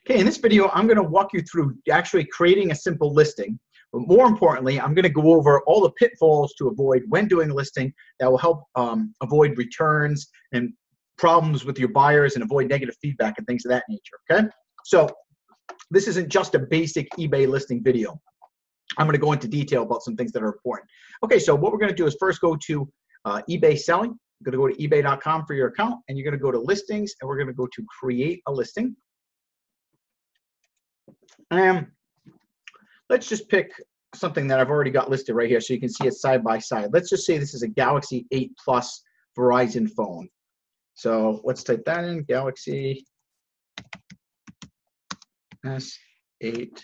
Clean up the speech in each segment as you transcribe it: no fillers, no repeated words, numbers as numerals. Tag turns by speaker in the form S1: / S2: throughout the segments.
S1: Okay, in this video, I'm going to walk you through actually creating a simple listing. But more importantly, I'm going to go over all the pitfalls to avoid when doing a listing that will help avoid returns and problems with your buyers and avoid negative feedback and things of that nature, okay? So this isn't just a basic eBay listing video. I'm going to go into detail about some things that are important. Okay, so what we're going to do is first go to eBay selling. You're going to go to ebay.com for your account, and you're going to go to listings, and we're going to go to create a listing. Let's just pick something that I've already got listed right here so you can see it side by side. Let's just say this is a Galaxy 8 Plus Verizon phone. So let's type that in, Galaxy S8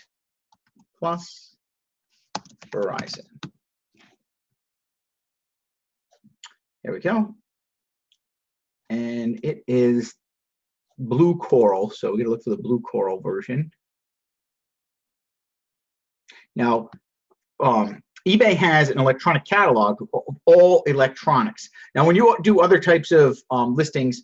S1: Plus Verizon. There we go. And it is blue coral, so we're going to look for the blue coral version. Now, eBay has an electronic catalog of all electronics. Now, when you do other types of listings,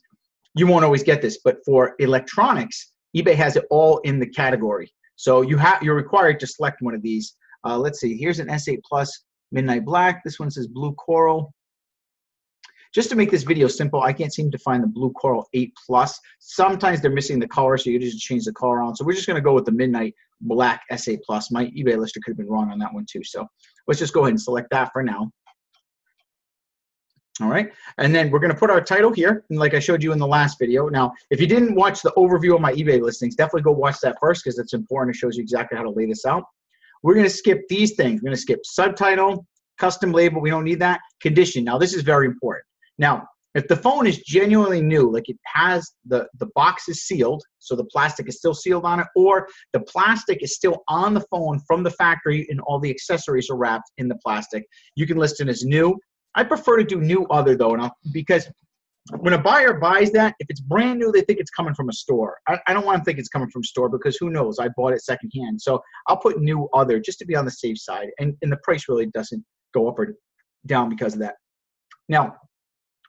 S1: you won't always get this, but for electronics, eBay has it all in the category. So you're required to select one of these. Let's see, here's an S8 Plus Midnight Black. This one says blue coral. Just to make this video simple, I can't seem to find the blue coral 8 Plus. Sometimes they're missing the color, so you just change the color on. So we're just going to go with the Midnight Black S8 Plus. My eBay lister could have been wrong on that one too. So let's just go ahead and select that for now. All right, and then we're going to put our title here, and like I showed you in the last video. Now, if you didn't watch the overview of my eBay listings, definitely go watch that first because it's important. It shows you exactly how to lay this out. We're going to skip these things. We're going to skip subtitle, custom label. We don't need that. Condition. Now, this is very important. Now, if the phone is genuinely new, like it has the box is sealed, so the plastic is still sealed on it, or the plastic is still on the phone from the factory and all the accessories are wrapped in the plastic, you can list it as new. I prefer to do new other though, because when a buyer buys that, if it's brand new, they think it's coming from a store. I don't want to think it's coming from a store because who knows? I bought it secondhand. So I'll put new other just to be on the safe side. And the price really doesn't go up or down because of that. Now,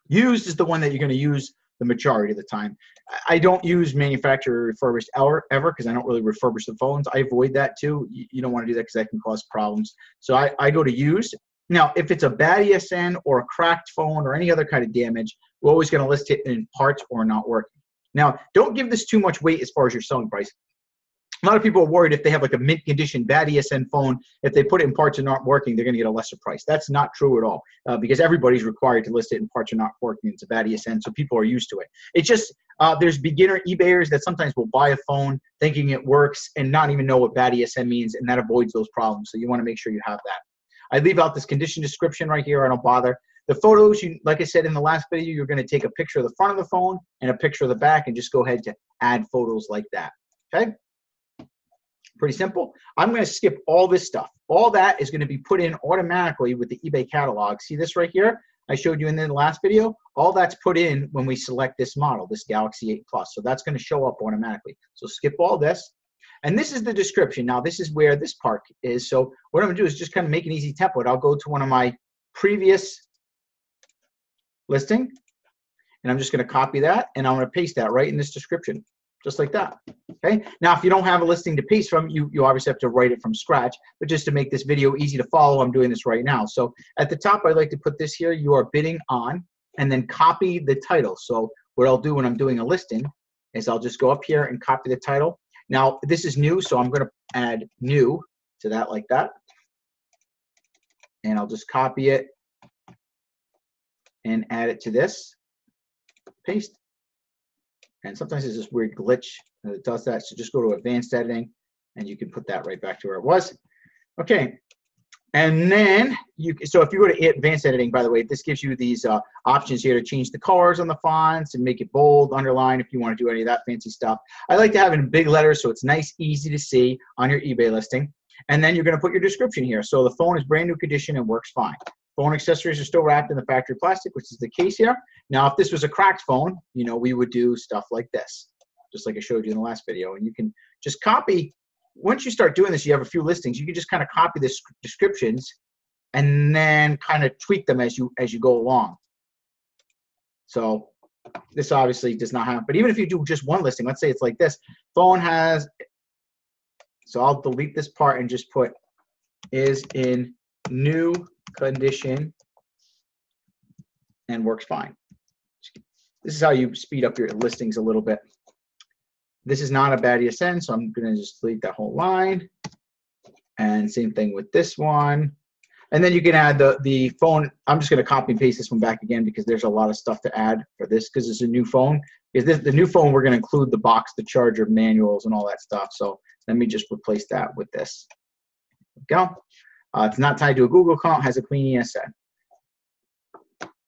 S1: used is the one that you're going to use the majority of the time. I don't use manufacturer refurbished ever because I don't really refurbish the phones. I avoid that too. You don't want to do that because that can cause problems. So I go to used. Now, if it's a bad ESN or a cracked phone or any other kind of damage, we're always going to list it in parts or not working. Now, don't give this too much weight as far as your selling price. A lot of people are worried if they have like a mint condition, bad ESN phone, if they put it in parts and not working, they're going to get a lesser price. That's not true at all because everybody's required to list it in parts or not working. It's a bad ESN, so people are used to it. It's just there's beginner eBayers that sometimes will buy a phone thinking it works and not even know what bad ESN means, and that avoids those problems. So you want to make sure you have that. I leave out this condition description right here. I don't bother. The photos, like I said in the last video, you're going to take a picture of the front of the phone and a picture of the back and just go ahead to add photos like that. Okay? Pretty simple. I'm going to skip all this stuff. All that is going to be put in automatically with the eBay catalog. See this right here? I showed you in the last video. All that's put in when we select this model, this Galaxy 8 Plus. So that's going to show up automatically. So skip all this. And this is the description. Now, this is where this part is. So what I'm going to do is just kind of make an easy template. I'll go to one of my previous listing, and I'm just going to copy that, and I'm going to paste that right in this description, just like that. Okay. Now, if you don't have a listing to paste from, you obviously have to write it from scratch. But just to make this video easy to follow, I'm doing this right now. So at the top, I'd like to put this here. You are bidding on, and then copy the title. So what I'll do when I'm doing a listing is I'll just go up here and copy the title. Now, this is new, so I'm going to add new to that like that. And I'll just copy it and add it to this. Paste. And sometimes there's this weird glitch that does that. So just go to advanced editing, and you can put that right back to where it was. Okay. And then, so if you go to advanced editing, by the way, this gives you these options here to change the colors on the fonts and make it bold, underline, if you want to do any of that fancy stuff. I like to have it in big letters so it's nice, easy to see on your eBay listing. And then you're going to put your description here. So the phone is brand new condition and works fine. Phone accessories are still wrapped in the factory plastic, which is the case here. Now, if this was a cracked phone, we would do stuff like this, just like I showed you in the last video. And you can just copy. Once you start doing this, you have a few listings. You can just kind of copy the descriptions and then kind of tweak them as you go along. So This obviously does not have, but even if you do just one listing, let's say it's like this, phone has, so I'll delete this part and just put is in new condition and works fine. This is how you speed up your listings a little bit. This is not a bad ESN, so I'm going to just delete that whole line. And same thing with this one. And then you can add the phone. I'm just going to copy and paste this one back again because there's a lot of stuff to add for this because it's a new phone. The new phone, we're going to include the box, the charger, manuals, and all that stuff. So let me just replace that with this. There we go. It's not tied to a Google account, has a clean ESN.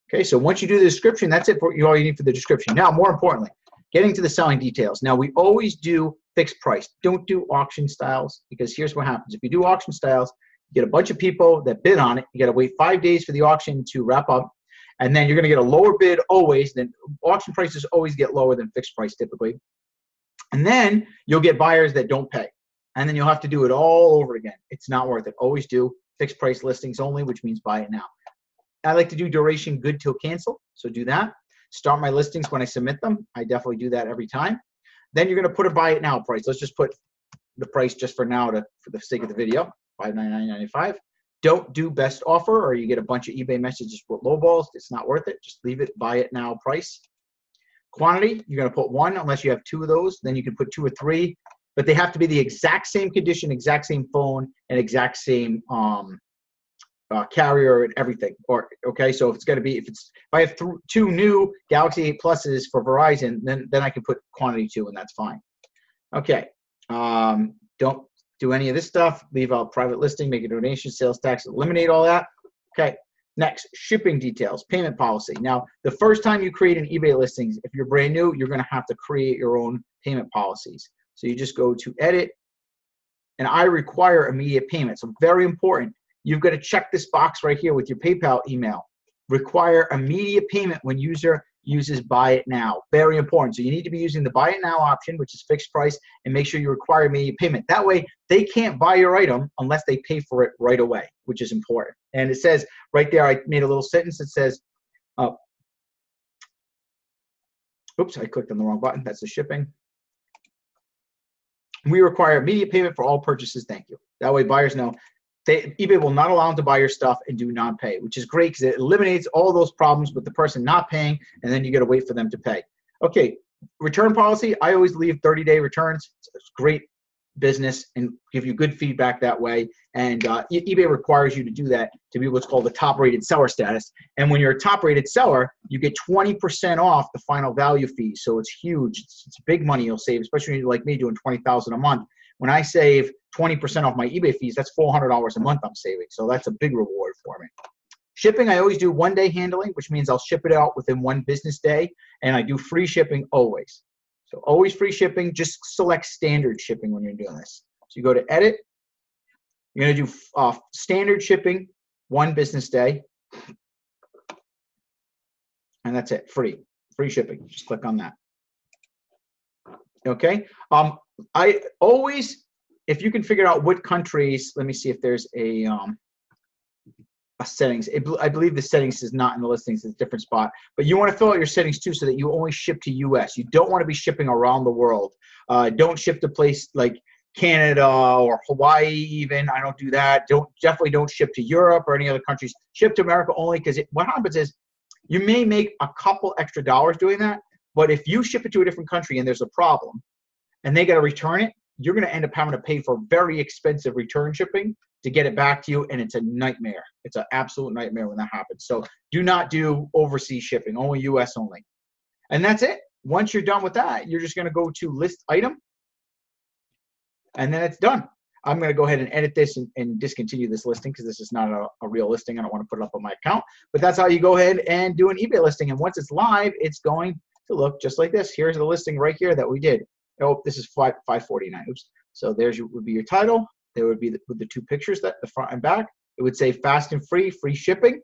S1: Okay, so once you do the description, that's it for all you need for the description. Now, more importantly, getting to the selling details. Now, we always do fixed price. Don't do auction styles because here's what happens. If you do auction styles, you get a bunch of people that bid on it. You got to wait 5 days for the auction to wrap up, and then you're going to get a lower bid always. Then auction prices always get lower than fixed price typically. And then you'll get buyers that don't pay. And then you'll have to do it all over again. It's not worth it. Always do fixed price listings only, which means buy it now. I like to do duration good till cancel, so do that. Start my listings when I submit them. I definitely do that every time. Then you're going to put a buy it now price. Let's just put the price just for now for the sake of the video, $599.95. Don't do best offer or you get a bunch of eBay messages with low balls. It's not worth it. Just leave it buy it now price. Quantity, you're going to put 1 unless you have 2 of those. Then you can put 2 or 3, but they have to be the exact same condition, exact same phone, and exact same carrier and everything. Or okay, so if it's going to be if I have 2 new Galaxy 8 Pluses for Verizon, then I can put quantity 2 and that's fine. Okay, don't do any of this stuff. Leave out private listing, make a donation, sales tax, eliminate all that. Okay, next, shipping details, payment policy. Now, the first time you create an eBay listings, if you're brand new, you're going to have to create your own payment policies. So you just go to edit, and I require immediate payment. So very important. You've got to check this box right here with your PayPal email. Require immediate payment when user uses buy it now. Very important. So you need to be using the buy it now option, which is fixed price, and make sure you require immediate payment. That way, they can't buy your item unless they pay for it right away, which is important. And it says right there, I made a little sentence that says, oops, I clicked on the wrong button. That's the shipping. We require immediate payment for all purchases. Thank you. That way, buyers know. eBay will not allow them to buy your stuff and do non-pay, which is great because it eliminates all those problems with the person not paying, and then you got to wait for them to pay. Okay, return policy, I always leave 30-day returns. It's great business and give you good feedback that way. And eBay requires you to do that to be what's called a top-rated seller status. And when you're a top-rated seller, you get 20% off the final value fee. So it's huge. It's big money you'll save, especially when you're like me doing $20,000 a month. When I save 20% off my eBay fees, that's $400 a month I'm saving. So that's a big reward for me. Shipping, I always do 1-day handling, which means I'll ship it out within 1 business day. And I do free shipping always. So always free shipping. Just select standard shipping when you're doing this. So you go to edit. You're going to do standard shipping, 1 business day. And that's it. Free shipping. Just click on that. Okay. I always, if you can figure out what countries, let me see if there's a settings. I believe the settings is not in the listings, it's a different spot. But you want to fill out your settings too so that you only ship to US. You don't want to be shipping around the world. Don't ship to place like Canada or Hawaii even. I don't do that. Definitely don't ship to Europe or any other countries. Ship to America only because what happens is you may make a couple extra dollars doing that. But if you ship it to a different country and there's a problem and they got to return it, you're going to end up having to pay for very expensive return shipping to get it back to you, and it's a nightmare. It's an absolute nightmare when that happens. So do not do overseas shipping, only US only. And that's it. Once you're done with that, you're just going to go to list item, and then it's done. I'm going to go ahead and edit this and discontinue this listing because this is not a real listing. I don't want to put it up on my account. But that's how you go ahead and do an eBay listing. And once it's live, it's going to look just like this. Here's the listing right here that we did. Oh, this is $549. Oops. So there's would be your title. There would be with the 2 pictures, that the front and back. It would say fast and free shipping.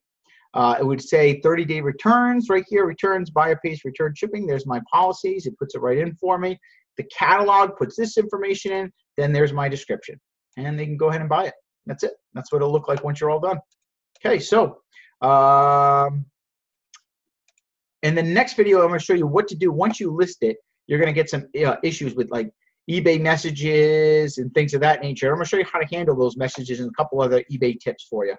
S1: It would say 30-day returns right here. Returns, buyer pays return shipping. There's my policies. It puts it right in for me. The catalog puts this information in. Then there's my description, and they can go ahead and buy it. That's it. That's what it'll look like once you're all done. Okay, so In the next video, I'm going to show you what to do once you list it. You're going to get some issues with like eBay messages and things of that nature. I'm going to show you how to handle those messages and a couple other eBay tips for you.